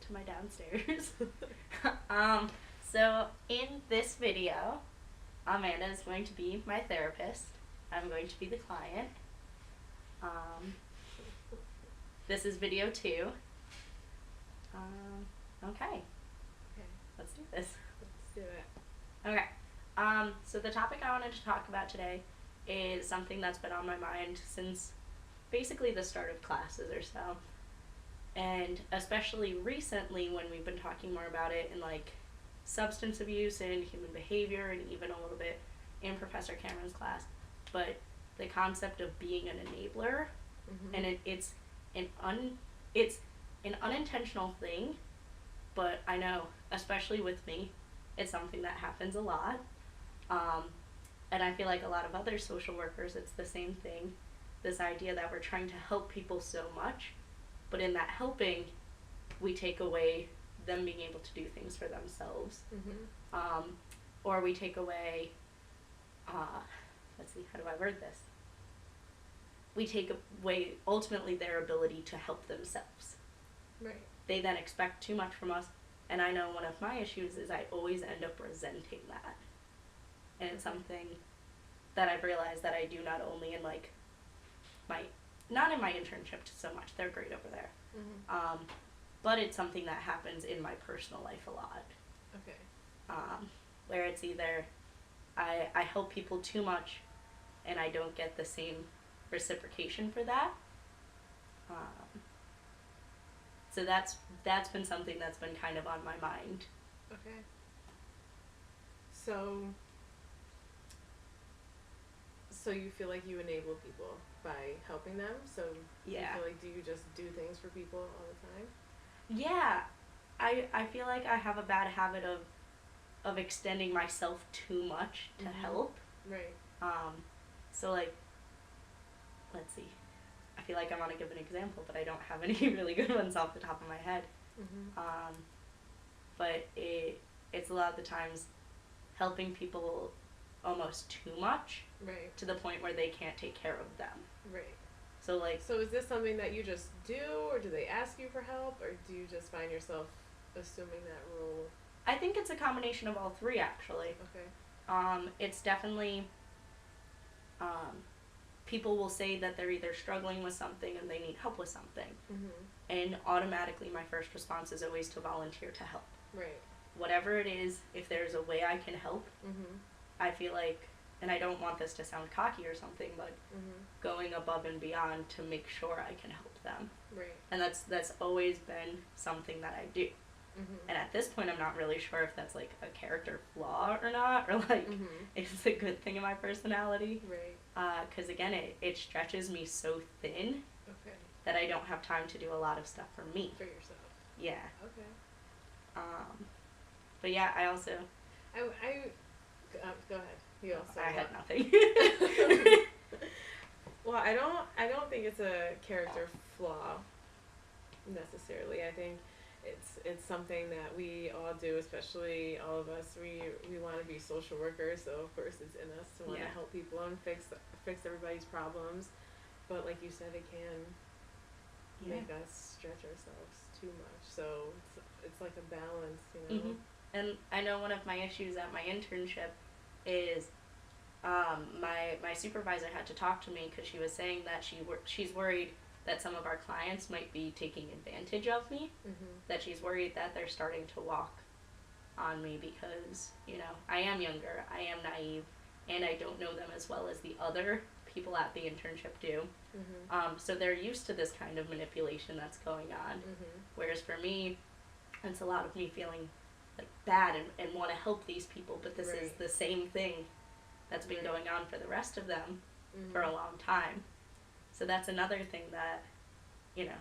to my downstairs. So in this video, Amanda is going to be my therapist. I'm going to be the client. Um, this is video 2. Okay. Okay. Let's do this. Let's do it. Okay. So the topic I wanted to talk about today is something that's been on my mind since basically the start of classes or so. And especially recently when we've been talking more about it in like substance abuse and human behavior and even a little bit in Professor Cameron's class. But the concept of being an enabler, and it's an unintentional thing, but I know, especially with me, it's something that happens a lot. And I feel like a lot of other social workers, it's the same thing. This idea that we're trying to help people so much, but in that helping, we take away them being able to do things for themselves. Or we take away, let's see, how do I word this? We take away, ultimately, their ability to help themselves. Right. They then expect too much from us, and I know one of my issues is I always end up resenting that. And it's something that I've realized that I do not only in like not in my internship so much, they're great over there. But it's something that happens in my personal life a lot. Okay. Where it's either I help people too much and I don't get the same reciprocation for that. So that's been something that's been kind of on my mind. Okay. So you feel like you enable people by helping them? So Yeah. you feel like, do you just do things for people all the time? Yeah. I feel like I have a bad habit of extending myself too much to help. Right. So like, let's see. I feel like I want to give an example, but I don't have any really good ones off the top of my head. But it's a lot of the times helping people almost too much. Right. To the point where they can't take care of them. Right. So like. So is this something that you just do, or do they ask you for help, or do you just find yourself assuming that role? I think it's a combination of all three, actually. Okay. It's definitely, people will say that they're either struggling with something and they need help with something. And automatically my first response is always to volunteer to help. Right. Whatever it is, if there's a way I can help, I feel like, and I don't want this to sound cocky or something, but going above and beyond to make sure I can help them. Right. And that's always been something that I do. And at this point, I'm not really sure if that's like a character flaw or not, or like it's a good thing in my personality. Right. Because again, it stretches me so thin that I don't have time to do a lot of stuff for me. For yourself. Yeah. Okay. But yeah, I also. Go ahead. You also. I had nothing. Well, I don't think it's a character flaw necessarily. I think it's something that we all do, especially all of us. We want to be social workers, so of course it's in us to want to help people and fix everybody's problems. But like you said, it can make us stretch ourselves too much. So it's like a balance, you know. And I know one of my issues at my internship is my supervisor had to talk to me because she was saying that she's worried that some of our clients might be taking advantage of me, that she's worried that they're starting to walk on me because, you know, I am younger, I am naive, and I don't know them as well as the other people at the internship do. So they're used to this kind of manipulation that's going on, whereas for me, it's a lot of me feeling like bad and want to help these people, but this is the same thing that's been going on for the rest of them for a long time. So that's another thing that, you know,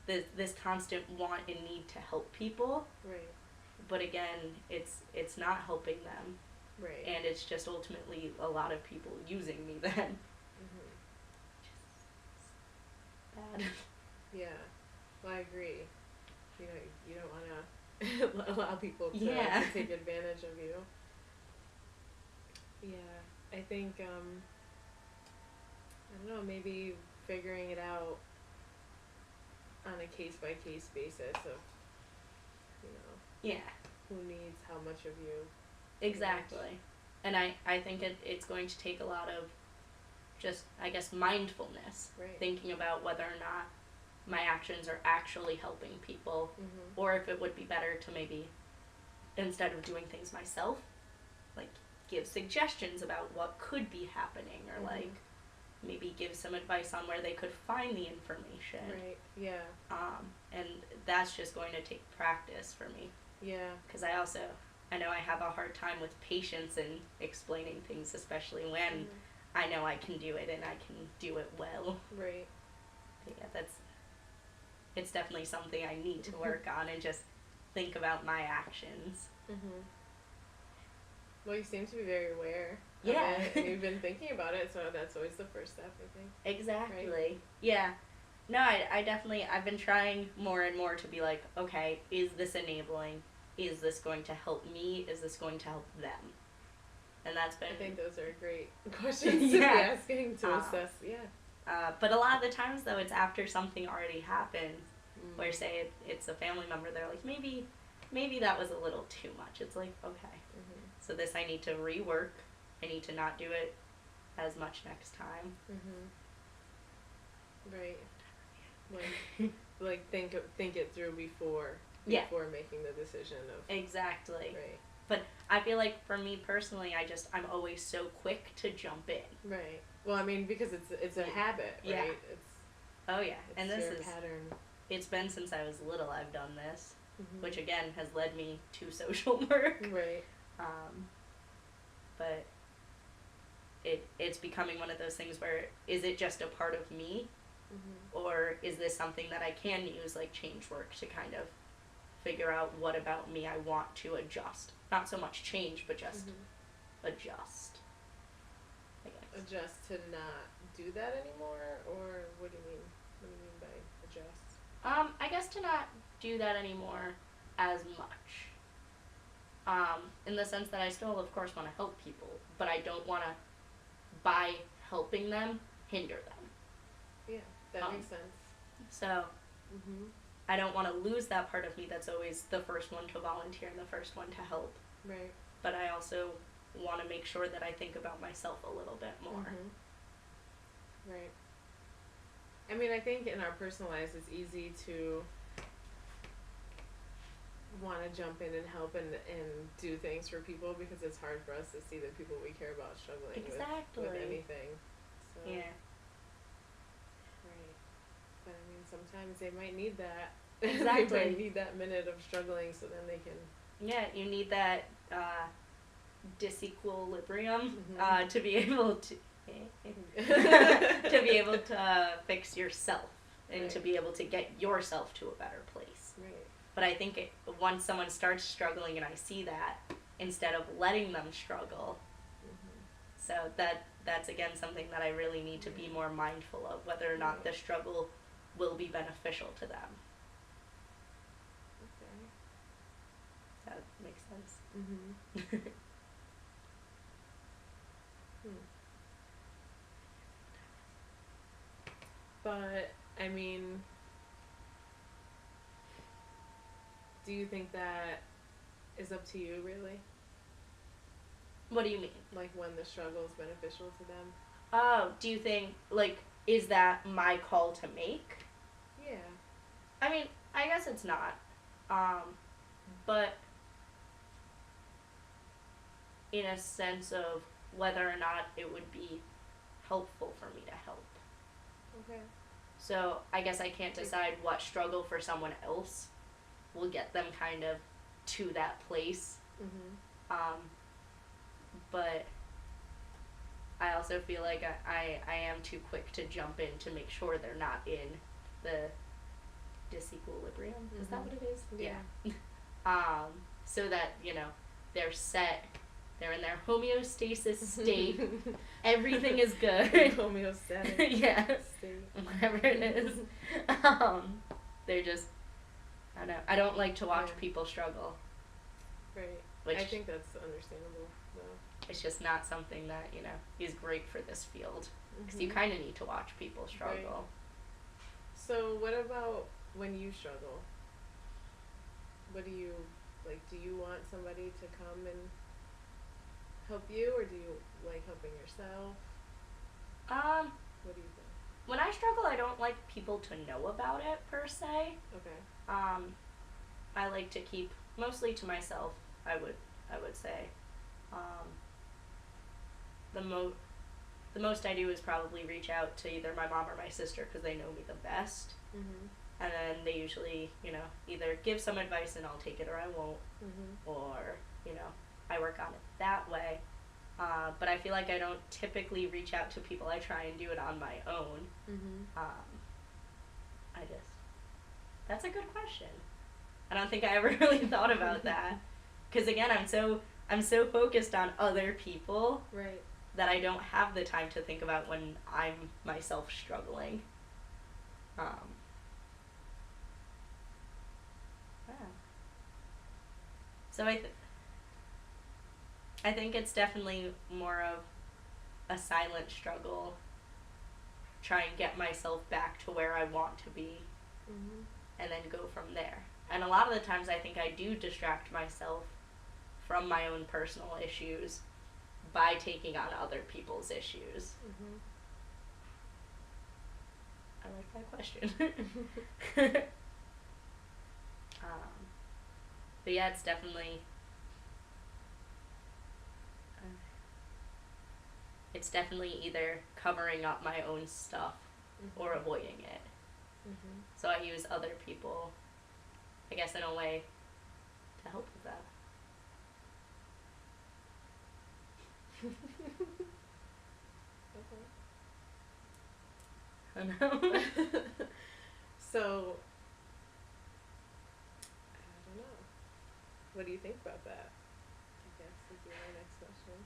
this constant want and need to help people. Right. But again, it's not helping them. Right. And it's just ultimately a lot of people using me then. Bad. Yeah. Well, I agree. You know, you don't want to allow people to take advantage of you. Yeah. I think, I don't know, maybe figuring it out on a case-by-case basis of you know, Yeah. who needs how much of you. Exactly. And I think it's going to take a lot of just, I guess, mindfulness. Right. Thinking about whether or not my actions are actually helping people, Mm-hmm. or if it would be better to maybe, instead of doing things myself, like give suggestions about what could be happening, or Mm-hmm. like maybe give some advice on where they could find the information. Right. Yeah. And that's just going to take practice for me. Yeah. Because I know I have a hard time with patience and explaining things, especially when I know I can do it and I can do it well. Right. But yeah, it's definitely something I need to work on and just think about my actions. Mm-hmm. Well, you seem to be very aware. Yeah. Of it, and you've been thinking about it, so that's always the first step, I think. Exactly. Right? Yeah. No, I definitely, I've been trying more and more to be like, okay, is this enabling? Is this going to help me? Is this going to help them? And that's been... I think those are great questions to be asking to assess, but a lot of the times, though, it's after something already happened, where, say, it's a family member, they're like, maybe that was a little too much. It's like, okay, so this I need to rework. I need to not do it as much next time. Right. Like think it through before making the decision of... Exactly. Right. But I feel like for me personally, I'm always so quick to jump in. Right. Well, I mean, because it's a habit, right? Yeah. Oh yeah, It's and this your is pattern. It's been since I was little I've done this, which again has led me to social work. Right. But it's becoming one of those things where, is it just a part of me, or is this something that I can use, like change work, to kind of figure out what about me I want to adjust? Not so much change, but just adjust. I guess. Adjust to not do that anymore, or what do you mean? What do you mean by adjust? I guess to not do that anymore as much. In the sense that I still, of course, want to help people, but I don't want to, by helping them, hinder them. Yeah, that makes sense. So, I don't want to lose that part of me that's always the first one to volunteer and the first one to help. Right. But I also want to make sure that I think about myself a little bit more. Right. I mean, I think in our personal lives, it's easy to want to jump in and help and do things for people, because it's hard for us to see the people we care about struggling with anything. So. Yeah. Right. But I mean, sometimes they might need that. Exactly. They might need that minute of struggling, so then they can... Yeah, you need that disequilibrium to be able to to be able to fix yourself and to be able to get yourself to a better place. Right. But I think once someone starts struggling and I see that, instead of letting them struggle, so that's again something that I really need to be more mindful of, whether or not the struggle will be beneficial to them. Okay. That makes sense. But, I mean, do you think that is up to you, really? What do you mean? Like, when the struggle is beneficial to them? Oh, do you think, like, is that my call to make? Yeah. I mean, I guess it's not. But in a sense of whether or not it would be helpful for me to help. Okay. So I guess I can't decide what struggle for someone else will get them kind of to that place. But I also feel like I am too quick to jump in to make sure they're not in the disequilibrium. Is that what it is? Yeah. So that, they're set, they're in their homeostasis state, everything is good. Homeostatic yeah. state. Whatever it is. They're just, I don't know. I don't like to watch people struggle. Right. Which I think that's understandable, though. It's just not something that, is great for this field. Because you kind of need to watch people struggle. Right. So what about when you struggle? what do you, like, do you want somebody to come and help you, or do you like helping yourself? Um, What do you think? when I struggle, I don't like people to know about it per se. Okay. I like to keep mostly to myself. I would say. Um, the mo the most I do is probably reach out to either my mom or my sister because they know me the best, Mhm. and then they usually, either give some advice and I'll take it or I won't, Mhm. or I work on it that way. But I feel like I don't typically reach out to people. I try and do it on my own. Mhm. I just That's a good question. I don't think I ever really thought about that. Because again, I'm so focused on other people Right. that I don't have the time to think about when I'm myself struggling. Um, yeah. So I think it's definitely more of a silent struggle. Try and get myself back to where I want to be, Mhm. and then go from there. And a lot of the times, I think I do distract myself from my own personal issues by taking on other people's issues. Mhm. I like that question. But yeah, it's definitely either covering up my own stuff or Mhm. avoiding it. Mhm. So I use other people, I guess, in a way to help with that. Okay. I know. So, I don't know. What do you think about that? I guess would be my next question.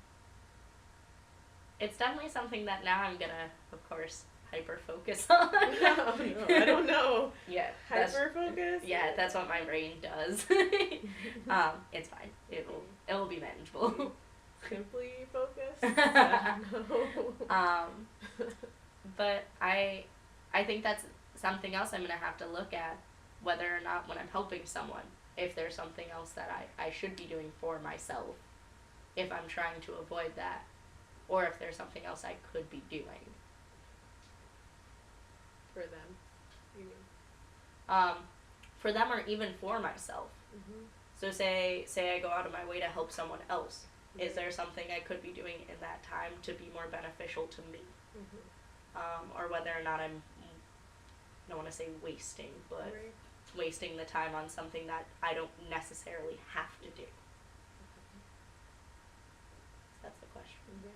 It's definitely something that now I'm gonna, of course, hyper focus on. No, no, I don't know. Yeah, Hyper focus. yeah, that's what my brain does. It's fine. It will be manageable. Simply focus. I don't know. But I think that's something else I'm gonna have to look at, whether or not when I'm helping someone, if there's something else that I should be doing for myself, if I'm trying to avoid that, or if there's something else I could be doing. For them, you mean? Um, for them or even for myself. Mhm. So say I go out of my way to help someone else. Right. Is there something I could be doing in that time to be more beneficial to me? Mhm. Or whether or not I don't want to say wasting, but Right. wasting the time on something that I don't necessarily have to do. That's the question. Yeah.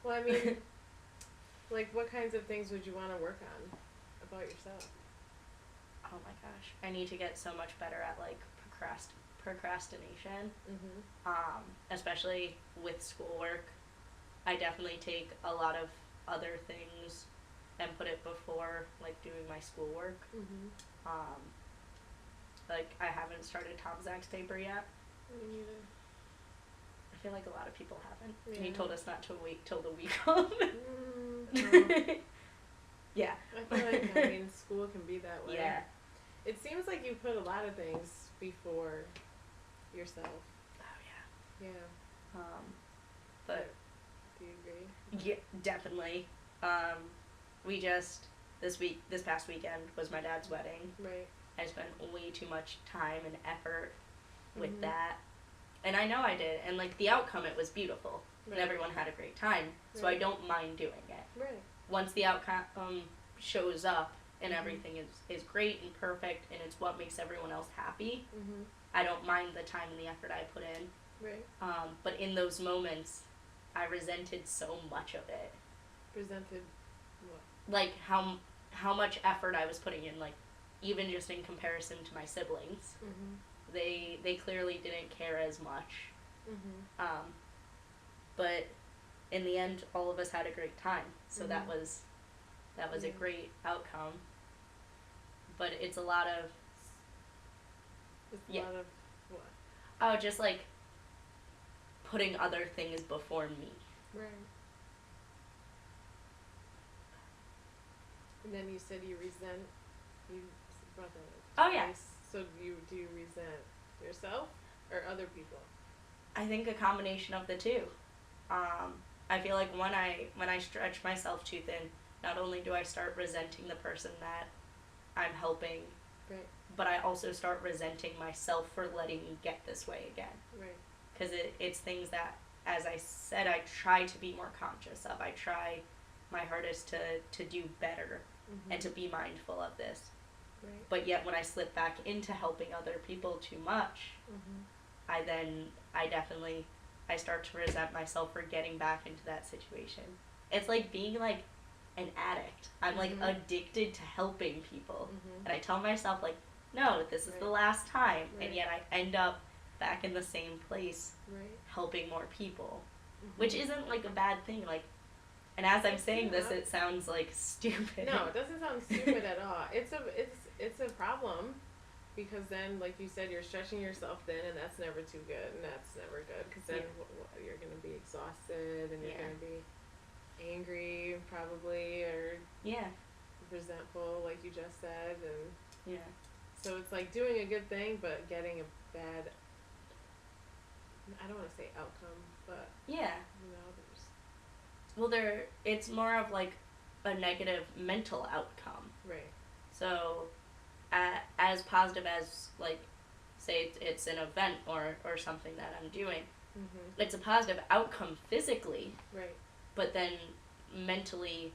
Well, I mean, like, what kinds of things would you want to work on about yourself? Oh my gosh, I need to get so much better at like procrastination. Mhm. Especially with schoolwork. I definitely take a lot of other things and put it before like doing my schoolwork. Mhm. Um, like I haven't started Tom Zach's paper yet. Me neither. I feel like a lot of people haven't. Yeah. He told us not to wait till the week of. No. Yeah. I feel like, I mean, school can be that way. Yeah. It seems like you put a lot of things before yourself. Oh yeah. Yeah. But Do you agree? yeah, definitely. We just this past weekend was my dad's wedding. Right. I spent way too much time and effort with Mhm. that. And I know I did, and like the outcome, it was beautiful. Right. And everyone had a great time, so I Right. don't mind doing it. Right. Once the outcome shows up and Mhm. everything is great and perfect and it's what makes everyone else happy, Mhm. I don't mind the time and the effort I put in. Right. But in those moments, I resented so much of it. Presented what? Like how much effort I was putting in, like even just in comparison to my siblings. Mhm. They clearly didn't care as much. Mhm. But in the end, all of us had a great time. So that Mhm. was a Yeah. great outcome. But it's a lot of It's a yeah. lot of what? Oh, just like putting other things before me. Right. And then you said you brought that up Oh, yeah. twice So do you resent yourself or other people? I think a combination of the two. Um, I feel like when I stretch myself too thin, not only do I start resenting the person that I'm helping, Right. but I also start resenting myself for letting me get this way again. Right. Because it's things that, as I said, I try to be more conscious of. I try my hardest to do better and to be mindful of this. Right. But yet, when I slip back into helping other people too much, I definitely I start to resent myself for getting back into that situation. It's like being like an addict. I'm like addicted to helping people, and I tell myself like, no, this is the last time, and yet I end up back in the same place, helping more people, which isn't like a bad thing. Like, and as I'm saying this, it sounds like stupid. No, it doesn't sound stupid at all. It's a problem, because then, like you said, you're stretching yourself thin, and that's never too good, and that's never good, because then you're gonna be exhausted, and you're gonna be angry probably, or resentful, like you just said, and so it's like doing a good thing, but getting a bad, I don't want to say outcome, but there's well, it's more of like a negative mental outcome. right. So, as positive as, like, say it's an event or something that I'm doing, it's a positive outcome physically, Right. but then mentally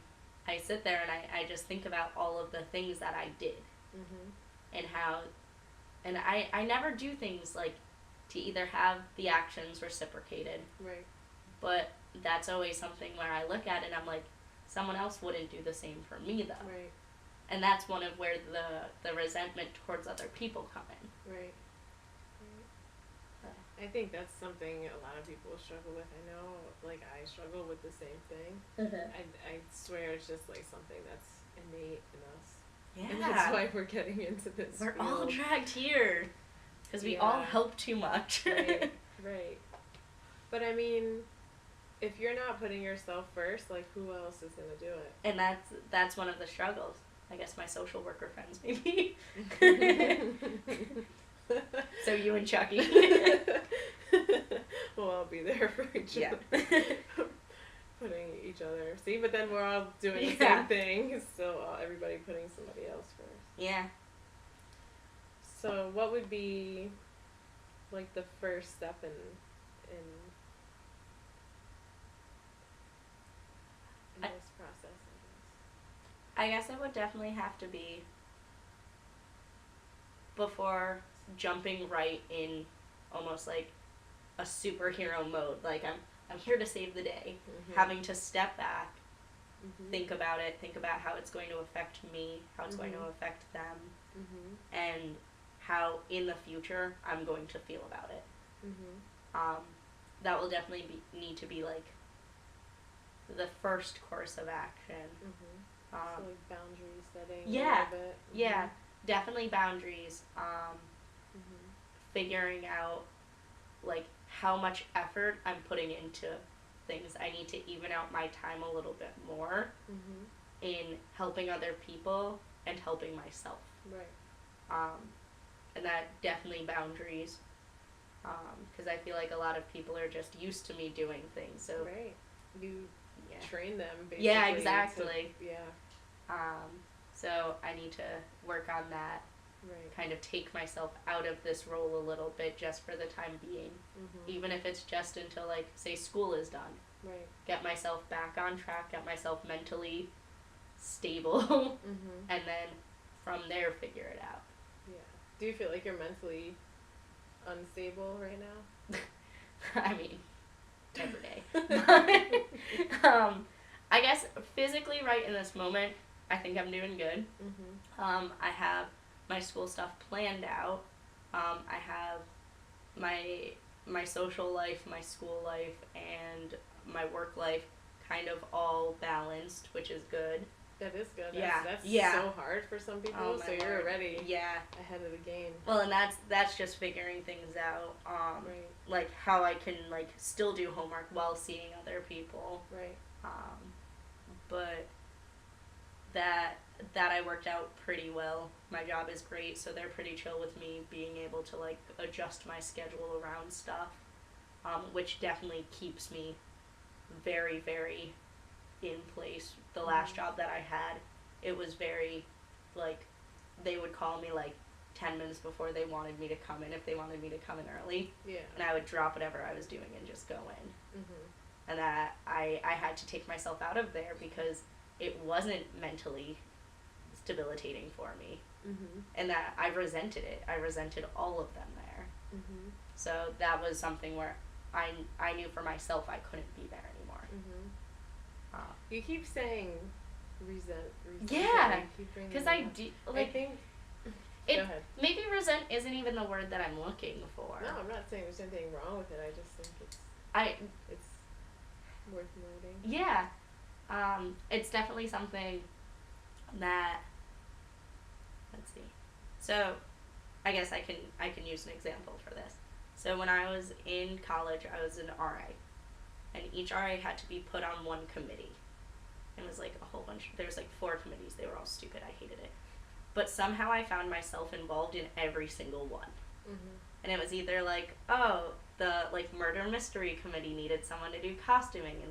I sit there and I just think about all of the things that I did, and how, and I never do things like to either have the actions reciprocated, Right. but that's always something where I look at it and I'm like, someone else wouldn't do the same for me though. Right. And that's one of where the resentment towards other people come in. Right. I think that's something a lot of people struggle with. I know, like, I struggle with the same thing. I swear it's just like something that's innate in us. Yeah. And that's why we're getting into this. We're field. all dragged here because we all help too much. Right. Right. But I mean, if you're not putting yourself first, like, who else is gonna do it? And that's one of the struggles. I guess my social worker friends maybe. So you and Chucky. Well, I'll be there for each other. Putting each other. See, but then we're all doing the same thing. So everybody putting somebody else first. Yeah. So what would be like the first step in this process, I guess it would definitely have to be before jumping right in, almost like a superhero mode. Like I'm here to save the day. Having to step back, think about it, think about how it's going to affect me, how it's going to affect them, and how in the future I'm going to feel about it. That will definitely need to be like the first course of action. so like boundary setting. Yeah. A little bit. Yeah, definitely boundaries. Figuring out like how much effort I'm putting into things. I need to even out my time a little bit more in helping other people and helping myself. Right. And that definitely boundaries. Because I feel like a lot of people are just used to me doing things. So right. You train them basically. Yeah, exactly. Yeah. So I need to work on that. Right. Kind of take myself out of this role a little bit just for the time being. Even if it's just until, like, say school is done. Right. Get myself back on track, get myself mentally stable, and then from there figure it out. Yeah. Do you feel like you're mentally unstable right now? I mean, every day. I guess physically right in this moment, I think I'm doing good. I have my school stuff planned out. I have my social life, my school life, and my work life kind of all balanced, which is good. That is good. Yeah. That's Yeah. so hard for some people, Oh, my so you're Lord. already Yeah. ahead of the game. Well, and that's just figuring things out. Right. Like how I can like still do homework while seeing other people. Right. But that that I worked out pretty well. My job is great, so they're pretty chill with me being able to like adjust my schedule around stuff, which definitely keeps me very, very in place. The last job that I had, it was very, like, they would call me like 10 minutes before they wanted me to come in if they wanted me to come in early, Yeah. and I would drop whatever I was doing and just go in. Mhm. And that I had to take myself out of there because it wasn't mentally debilitating for me, Mhm. and that I resented it. I resented all of them there. Mhm. So that was something where I knew for myself I couldn't be there anymore. Mhm. Uh, You keep saying resent. Yeah, You keep bringing because it I up. do I like think. it. Go ahead. Maybe resent isn't even the word that I'm looking for. No, I'm not saying there's anything wrong with it. I just think I it's worth noting. Yeah, it's definitely something that, let's see. So, I guess I can use an example for this. So when I was in college, I was an RA, and each RA had to be put on one committee. It was like a whole bunch. There's like 4 committees. They were all stupid. I hated it. But somehow I found myself involved in every single one. Mhm. And it was either like, oh, the like murder mystery committee needed someone to do costuming,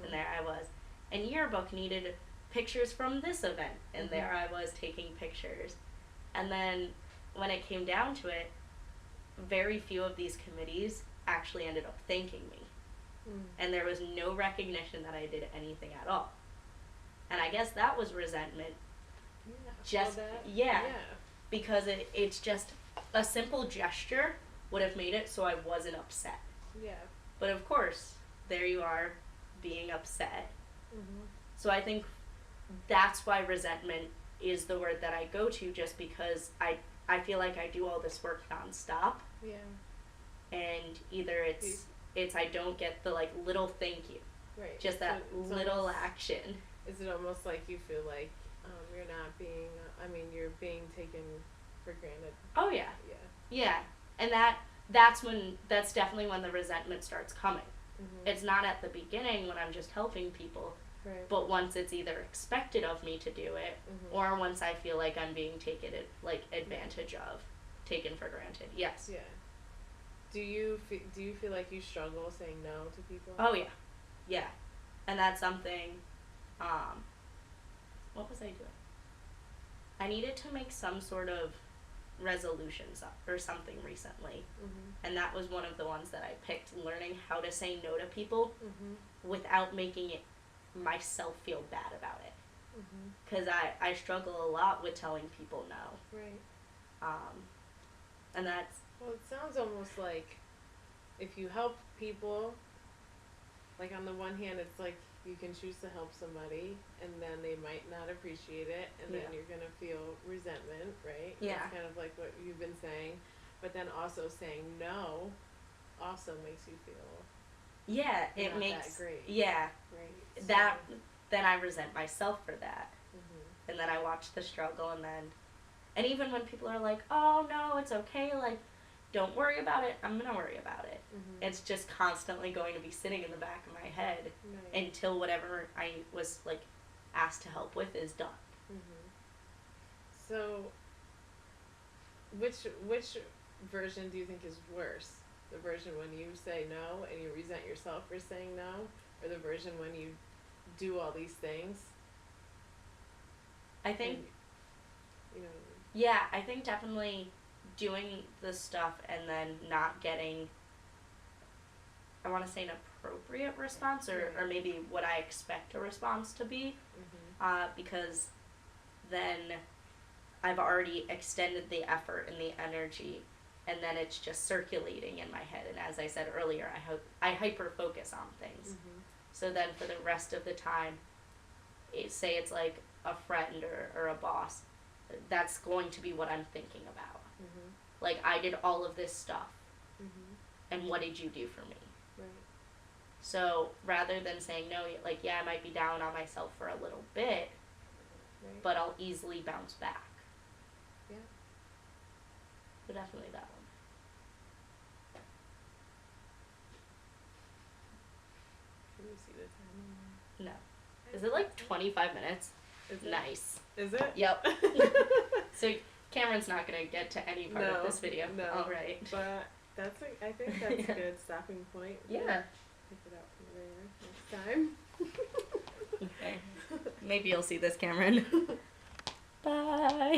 and there I was. And yearbook needed pictures from this event, and there I was taking pictures. And then when it came down to it, very few of these committees actually ended up thanking me. And there was no recognition that I did anything at all. And I guess that was resentment. Yeah. Just, Well, that, yeah. Because it's just a simple gesture would have made it so I wasn't upset. Yeah. But of course, there you are being upset. Mhm. So I think that's why resentment is the word that I go to, just because I feel like I do all this work nonstop, Yeah. and either it's I don't get the like little thank you, Right. just that So it's little almost, action. Is it almost like you feel like you're not being? I mean, you're being taken for granted. Oh yeah, Yeah. yeah, and that's definitely when the resentment starts coming. Mhm. It's not at the beginning when I'm just helping people, Right. but once it's either expected of me to do it, Mhm. or once I feel like I'm being taken advantage of, taken for granted. Yes. Yeah. Do you feel like you struggle saying no to people? Oh yeah, yeah, and that's something. What was I doing? I needed to make some sort of resolutions or something recently, Mhm. and that was one of the ones that I picked. Learning how to say no to people Mhm. without making it myself feel bad about it, Mhm. because I struggle a lot with telling people no, Right. and that's Well, it sounds almost like if you help people, like on the one hand, it's like you can choose to help somebody, and then they might not appreciate it, and then Yeah. you're gonna feel resentment, right? Yeah. That's kind of like what you've been saying, but then also saying no, also makes you feel yeah, it not makes that great. yeah right. that then I resent myself for that, Mhm. and then I watch the struggle, and even when people are like, oh no, it's okay, like, don't worry about it, I'm gonna worry about it. Mhm. It's just constantly going to be sitting in the back of my head Right. until whatever I was like asked to help with is done. Mhm. So, which version do you think is worse? The version when you say no and you resent yourself for saying no, or the version when you do all these things I think and you know? yeah, I think definitely doing the stuff and then not getting, I want to say, an appropriate response, or Right. maybe what I expect a response to be, Mhm. because then I've already extended the effort and the energy, and then it's just circulating in my head. And as I said earlier, I hyper focus on things. Mhm. So then for the rest of the time, say it's like a friend or a boss, that's going to be what I'm thinking about. Mhm. Like, I did all of this stuff, Mhm. and what did you do for me? Right. So rather than saying no, like, yeah, I might be down on myself for a little bit, Right. but I'll easily bounce back. Yeah. So definitely that one. Can you see the time on No. there? Is it like 25 minutes? Is it? Nice. Is it? Yep. So Cameron's not gonna get to any part of this video. No. All right. But I think that's a good stopping point. Yeah. Pick it up from there next time. Okay. Maybe you'll see this, Cameron. Bye.